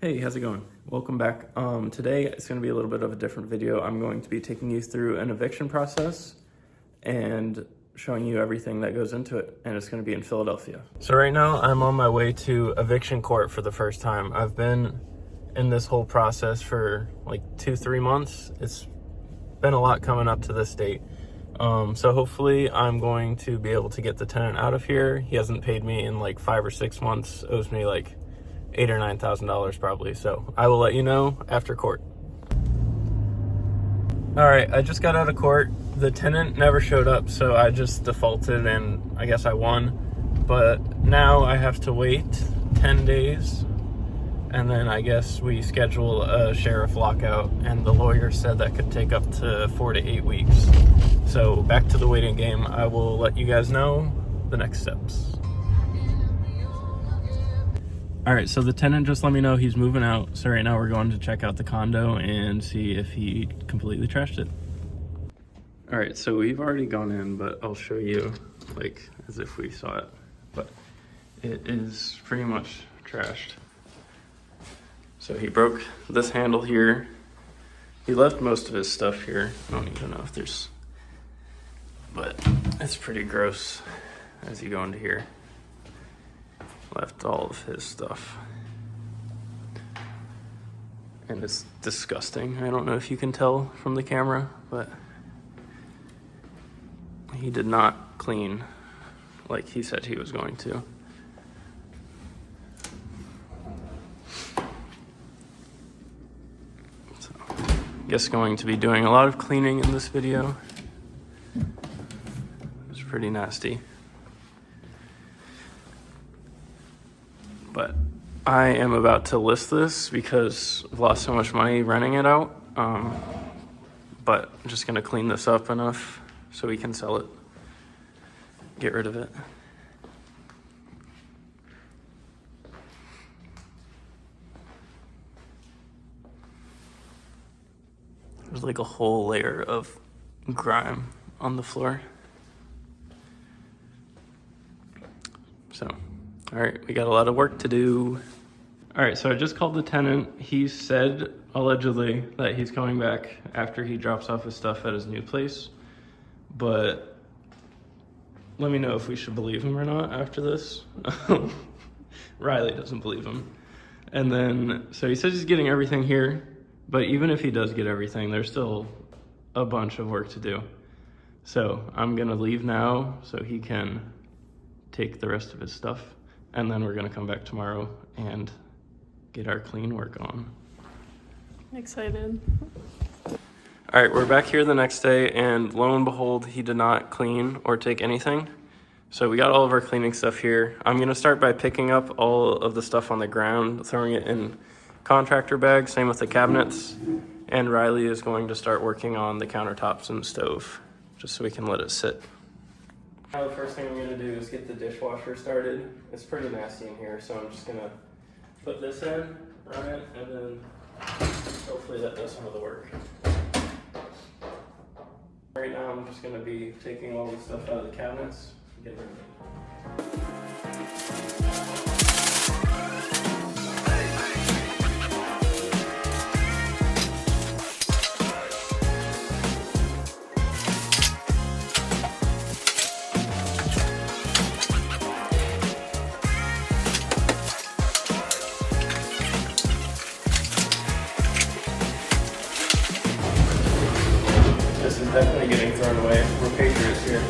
Hey, how's it going? Welcome back. Today it's going to be a little bit of a different video. I'm going to be taking you through an eviction process and showing you everything that goes into it, and it's going to be in Philadelphia. So right now I'm on my way to eviction court for the first time. I've been in this whole process for like 2-3 months. It's been a lot coming up to this date. So hopefully I'm going to be able to get the tenant out of here. He hasn't paid me in like 5 or 6 months, owes me like $8,000 or $9,000 probably. So I will let you know after court. All right, I just got out of court. The tenant never showed up, so I just defaulted and I guess I won. But now I have to wait 10 days and then I guess we schedule a sheriff lockout, and the lawyer said that could take up to 4 to 8 weeks. So back to the waiting game. I will let you guys know the next steps. All right, so the tenant just let me know he's moving out. So right now we're going to check out the condo and see if he completely trashed it. All right, so we've already gone in, but I'll show you like as if we saw it. But it is pretty much trashed. So he broke this handle here. He left most of his stuff here. I don't even know if there's, but it's pretty gross as you go into here. Left all of his stuff. And it's disgusting. I don't know if you can tell from the camera, but he did not clean like he said he was going to. So, I guess going to be doing a lot of cleaning in this video. It's pretty nasty. But I am about to list this because I've lost so much money renting it out. But I'm just gonna clean this up enough so we can sell it, get rid of it. There's like a whole layer of grime on the floor. So, all right, we got a lot of work to do. All right, so I just called the tenant. He said, allegedly, that he's coming back after he drops off his stuff at his new place. But let me know if we should believe him or not after this. Rylee doesn't believe him. And then, so he says he's getting everything here, but even if he does get everything, there's still a bunch of work to do. So I'm gonna leave now so he can take the rest of his stuff. And then we're gonna come back tomorrow and get our clean work on. Excited. All right, we're back here the next day, and lo and behold, he did not clean or take anything. So we got all of our cleaning stuff here. I'm gonna start by picking up all of the stuff on the ground, throwing it in contractor bags, same with the cabinets. And Rylee is going to start working on the countertops and the stove, just so we can let it sit. Now the first thing I'm gonna do is get the dishwasher started. It's pretty nasty in here, so I'm just gonna put this in, run it, and then hopefully that does some of the work. Right now I'm just gonna be taking all the stuff out of the cabinets and getting rid of it. This is definitely getting thrown away. We're patriots here.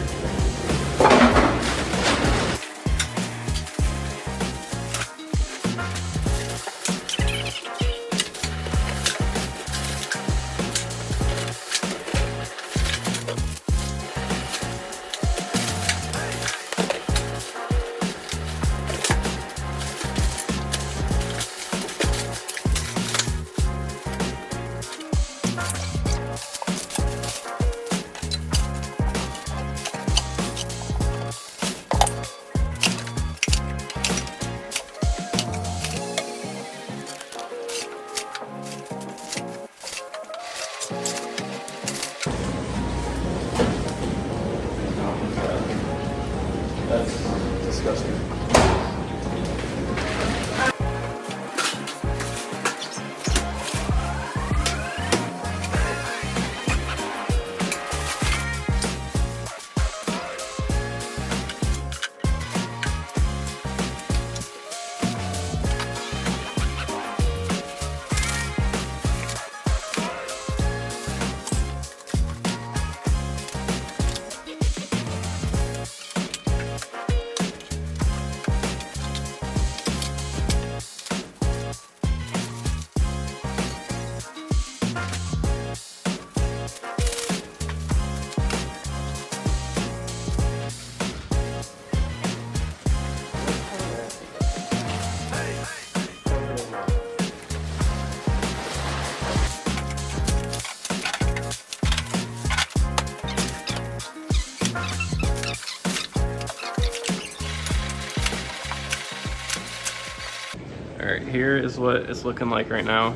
here is what it's looking like right now.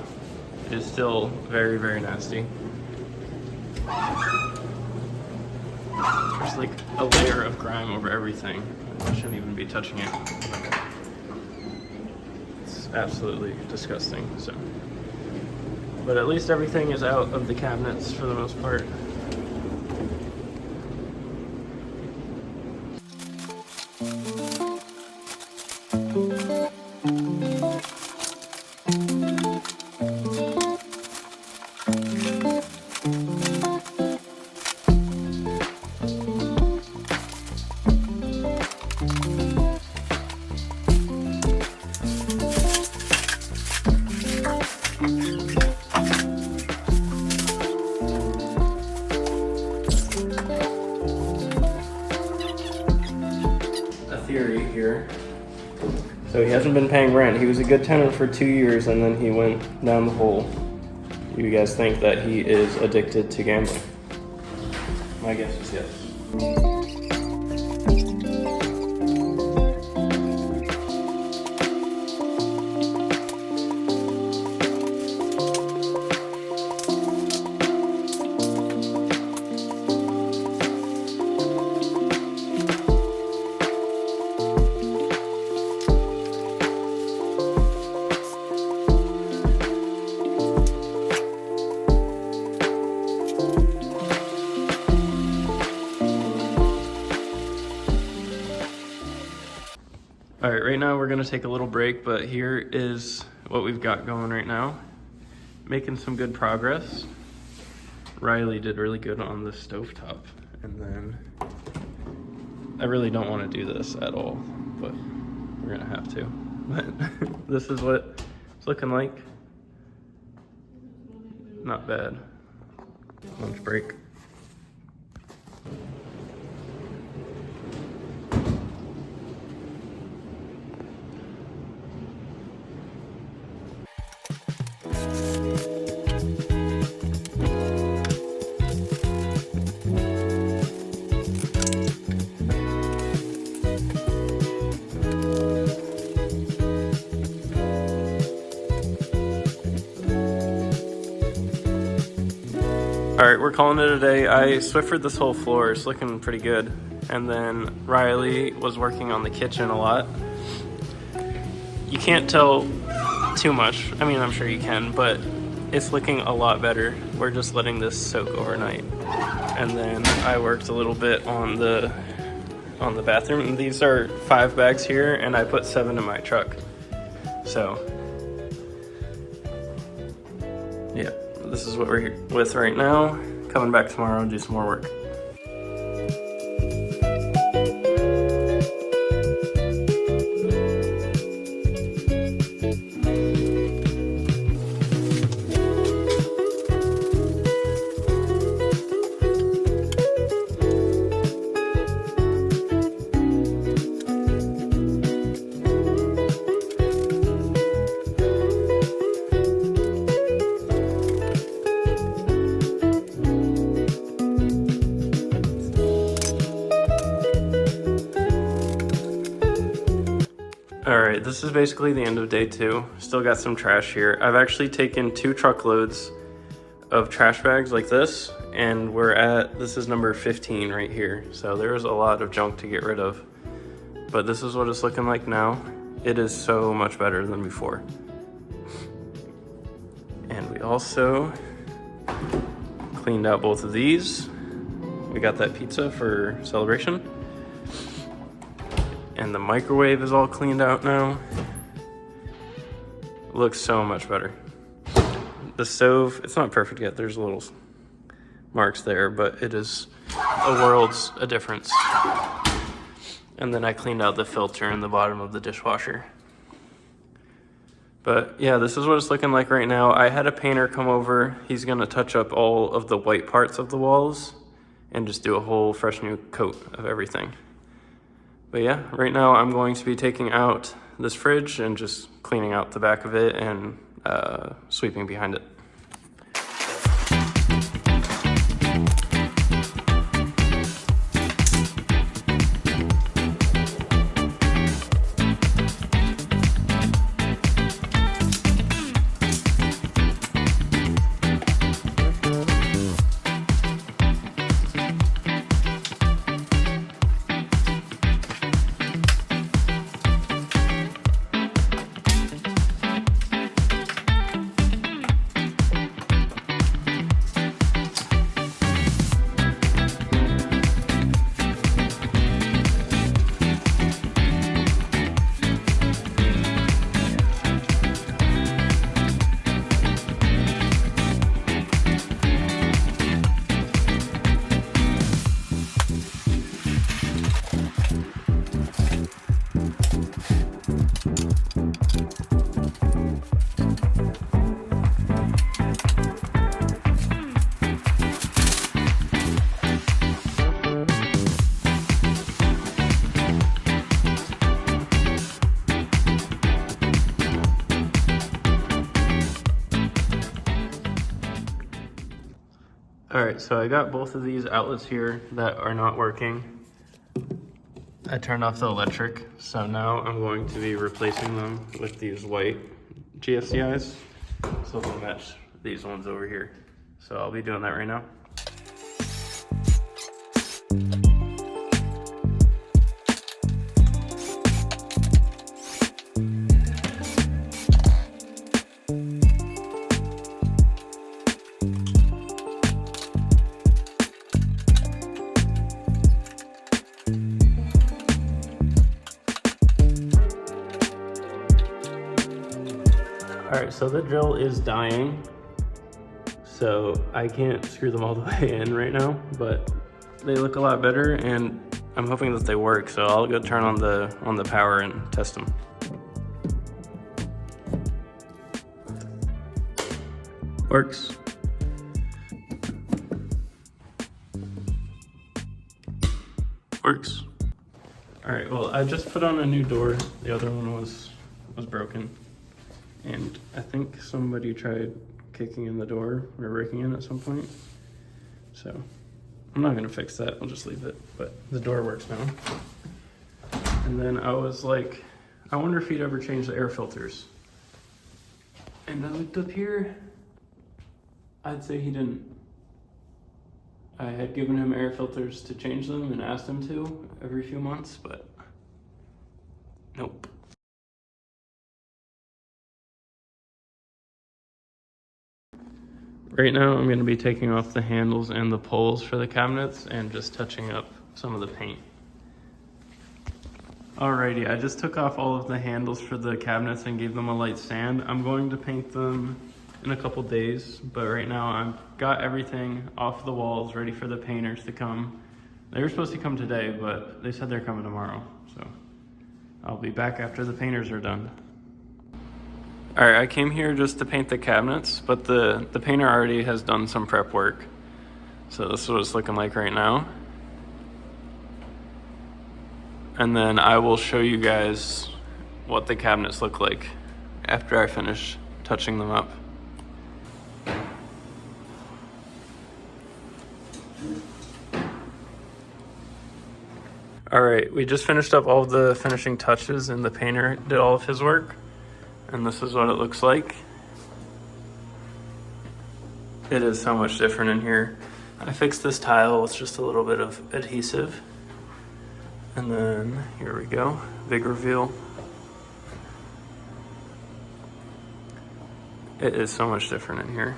It is still very, very nasty. There's like a layer of grime over everything. I shouldn't even be touching it. It's absolutely disgusting. So, but at least everything is out of the cabinets for the most part. Theory here. So he hasn't been paying rent. He was a good tenant for 2 years and then he went down the hole. You guys think that he is addicted to gambling? My guess is yes. All right, right now we're gonna take a little break, but here is what we've got going right now. Making some good progress. Rylee did really good on the stovetop, and then I really don't want to do this at all, but we're gonna have to. But this is what it's looking like. Not bad. Lunch break. All right, we're calling it a day. I Swiffered this whole floor. It's looking pretty good. And then Rylee was working on the kitchen a lot. You can't tell too much. I mean, I'm sure you can, but it's looking a lot better. We're just letting this soak overnight. And then I worked a little bit on the bathroom. And these are 5 bags here, and I put 7 in my truck. So, yeah. This is what we're here with right now. Coming back tomorrow and do some more work. All right, this is basically the end of day 2. Still got some trash here. I've actually taken 2 truckloads of trash bags like this, and this is number 15 right here. So there's a lot of junk to get rid of. But this is what it's looking like now. It is so much better than before. And we also cleaned out both of these. We got that pizza for celebration. And the microwave is all cleaned out now. Looks so much better. The stove, it's not perfect yet. There's little marks there, but it is a world's a difference. And then I cleaned out the filter in the bottom of the dishwasher. But yeah, this is what it's looking like right now. I had a painter come over. He's gonna touch up all of the white parts of the walls and just do a whole fresh new coat of everything. But yeah, right now I'm going to be taking out this fridge and just cleaning out the back of it and sweeping behind it. All right, so I got both of these outlets here that are not working. I turned off the electric, so now I'm going to be replacing them with these white GFCIs, so they'll match these ones over here. So I'll be doing that right now. All right, so the drill is dying, so I can't screw them all the way in right now, but they look a lot better, and I'm hoping that they work, so I'll go turn on the power and test them. Works. Works. All right, well, I just put on a new door. The other one was broken. And I think somebody tried kicking in the door or breaking in at some point. So I'm not gonna fix that, I'll just leave it, but the door works now. And then I was like, I wonder if he'd ever change the air filters. And I looked up here, I'd say he didn't. I had given him air filters to change them and asked him to every few months, but nope. Right now I'm going to be taking off the handles and the poles for the cabinets and just touching up some of the paint. Alrighty, I just took off all of the handles for the cabinets and gave them a light sand. I'm going to paint them in a couple days, but right now I've got everything off the walls ready for the painters to come. They were supposed to come today, but they said they're coming tomorrow, so I'll be back after the painters are done. All right, I came here just to paint the cabinets, but the painter already has done some prep work. So this is what it's looking like right now. And then I will show you guys what the cabinets look like after I finish touching them up. All right, we just finished up all of the finishing touches and the painter did all of his work. And this is what it looks like. It is so much different in here. I fixed this tile with just a little bit of adhesive. And then, here we go, big reveal. It is so much different in here.